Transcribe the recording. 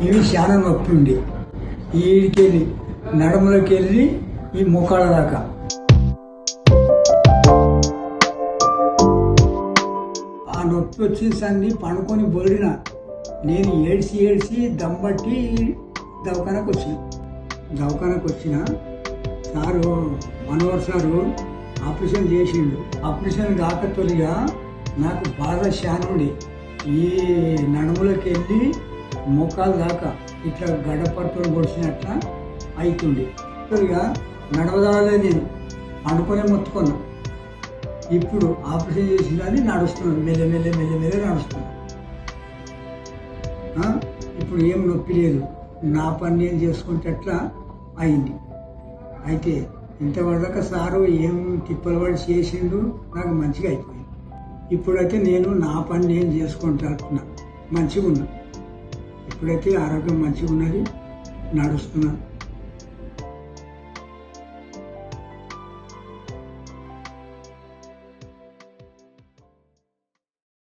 ఇవి చాలా నొప్పి ఉండి ఈడికెళ్ళి నడుములోకి వెళ్ళి ఈ మోకాళ్ళ దాకా. ఆ నొప్పి వచ్చేసరికి పండుకొని బొలిన నేను ఏడ్చి దమ్మట్టి దవాఖానకు వచ్చిన సారు మనోహర్ సారు ఆపరేషన్ చేసిండు. ఆపరేషన్ కాక తొలిగా నాకు బాధ శానుండి ఈ నడుములకి వెళ్ళి మోకాల దాకా ఇట్లా గడపట్టుని పొడిచినట్ల అవుతుండే. తొలిగా నడవదాలే, నేను పండుకొనే మొత్తుకున్నా. ఇప్పుడు ఆపరేషన్ చేసిందని నడుస్తున్నాను, మెల్లమెల్ల నడుస్తున్నాను. ఇప్పుడు ఏం నొప్పి లేదు, నా పని నేను చేసుకుంటట్లా అయింది. అయితే ఇంతవరకు సారు ఏం తిప్పలు పడి చేసిండు, నాకు మంచిగా అయిపోయింది. ఇప్పుడైతే నేను నా పని నేను చేసుకుంటున్నా, మంచిగా ఉన్నా. ఇప్పుడైతే ఆరోగ్యం మంచిగా ఉన్నది, నడుస్తున్నాను.